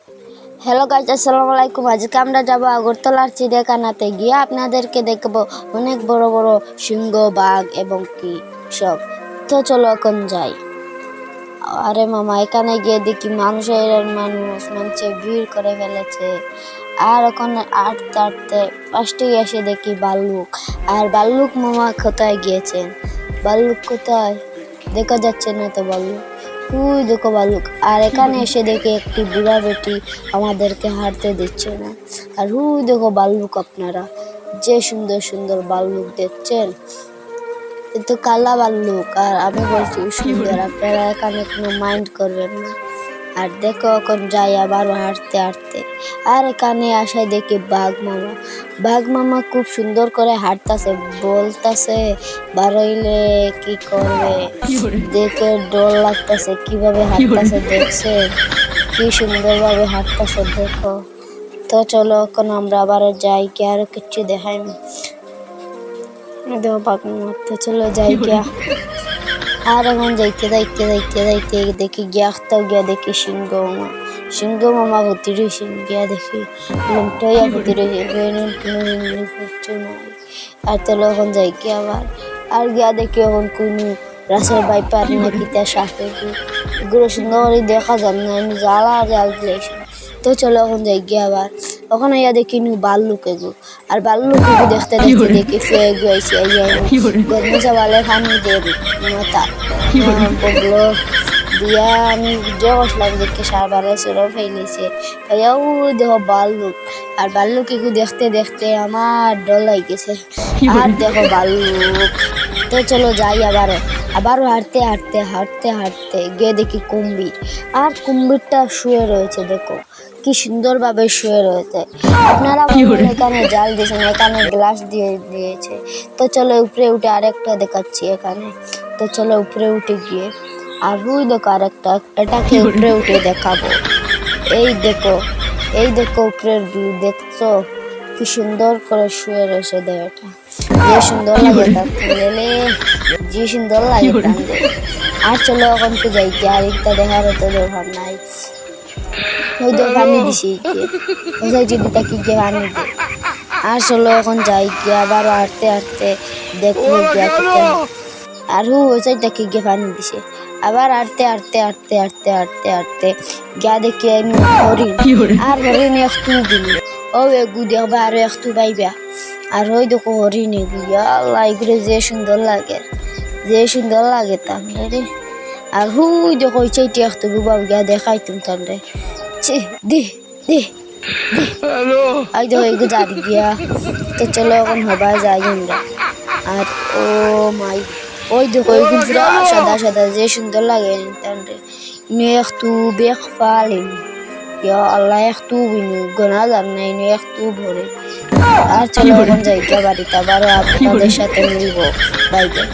Hello guys, আসসালামু আলাইকুম। আজকে আমরা যাবো আগরতলার চিড়িয়াখানাতে। গিয়ে আপনাদেরকে দেখবো অনেক বড় বড় সিংহ, বাঘ এবং কি সব। তো চলো এখন যাই। আরে মামা, এখানে গিয়ে দেখি মানুষে ভিড় করে ফেলেছে। আর ওখানে আটতে আটতে ফার্স্টে এসে দেখি ভাল্লুক। আর ভাল্লুক মামা কোথায় গিয়েছেন? ভাল্লুক কোথায়? দেখা যাচ্ছে না তো ভাল্লুক। ওই দেখো ভাল্লুক। আর এখানে এসে দেখি একটি বুড়া বেটি আমাদেরকে হাঁটতে দিচ্ছে না। আর ওই দেখো ভাল্লুক, আপনারা যে সুন্দর সুন্দর ভাল্লুক দেখছেন, কিন্তু কালা ভাল্লুক। আর আমি বলছি সুন্দর, আপনারা এখানে কোনো মাইন্ড করবেন না। আর দেখো এখন যাই আবারও হাঁটতে হাঁটতে। আর এখানে আসে দেখি বাঘ মামা খুব সুন্দর করে হাঁটতাছে, বলতাছে বারইলে কি করবে। দেখে ডর লাগতাছে কিভাবে হাঁটতাছে, দেখছে কি সুন্দর ভাবে হাঁটতাছে, দেখো। তো চলো এখন আমরা আবারও যাই, কি আরো কিছু দেখাই না। দেখো বাঘ মামা, তো চলো যাই গিয়া। আর এখন যাইতে দেখি গিয়া দেখি সিংহ মামা ভর্তি রয়েছে। গিয়া দেখি লুমটাইয়া ভর্তি রয়েছে, আর চলো এখন যাই গিয়া আবার। আর গিয়া দেখি এখন কোনো রাসের বাইপার নাকি তার সাপে এগুলো সুন্দর দেখা যান না, জাল দিয়েছে। তো চলো এখন যাই গিয়া আবার। ওখানে ইয়া দেখি ভাল্লুক এগু। আর ভাল্লুক এগু দেখতে দেখি ফিরে এগুয়াইছে গরমে চাবালে পানি দিয়ে মাথা বগলো দিয়া। আমি ভিডিও করছিলাম, দেখে সারবারে সেরও ফেলেছে ভাইয়াও। দেখো ভাল্লুক। আর ভাল্লুক এগু দেখতে আমার ডর লাগেছে। আর দেখো ভাল্লুক। তো চলো যাই আবারও হাঁটতে গিয়ে দেখি কুম্ভীর। আর কুম্ভীরটা শুয়ে রয়েছে, দেখো কি সুন্দর ভাবে শুয়ে রয়েছে। আপনারা এখানে জাল দিয়েছেন, এখানে গ্লাস দিয়ে দিয়েছে। তো চলো উপরে উঠে আরেকটা দেখাচ্ছি এখানে। তো চলো উপরে উঠে গিয়ে আর ওই দেখো আরেকটা, এটাকে উপরে উঠে দেখাবো। এই দেখো উপরের ভিউ, দেখছো কি সুন্দর করে শুয়ে রয়েছে। দেহটা যে সুন্দর লাগে, তার ঠেলে যে সুন্দর লাগে টানতে। আর চলো এখন তো যাই, আর একটা দেখার তো দরকার নাই। ওই তো পানি দিছি যদি তাকে গিয়ে পানি দে। আর চলো এখন যাই গিয়ে আবার হাঁটতে দেখবো গিয়া কোথায়। আর ওই সাইডটাকে গিয়ে পানি দিছে। আবার হাঁটতে গিয়া দেখি হরিণ। আর হরিণ একটু দিল ও এগু দেখবা, আরো একটু পাইবা। আর ওই দেখো হরিণ এগু, আল্লাহ এগুলো যে সুন্দর লাগে তাহলে। আর হুই দেখো ওই চাইটি একটু বুবা গিয়া দেখাই তুমি তাহলে দে আই দেখো এগু দাঁড়ি গিয়া। তো চলো এখন হবাই যাই আমরা। আর ও মাই, ওই দেখো এগুলো পুরা সাদা যে সুন্দর লাগে তাহলে। একটু বেখ ফালিন আল্লাহ একটু বিনু গোনা যান না, একটু ভরে। আর চলো এখন যাই গিয়া বাড়িতে, আবারও আপনাদের সাথে মিলবো। Bye bye.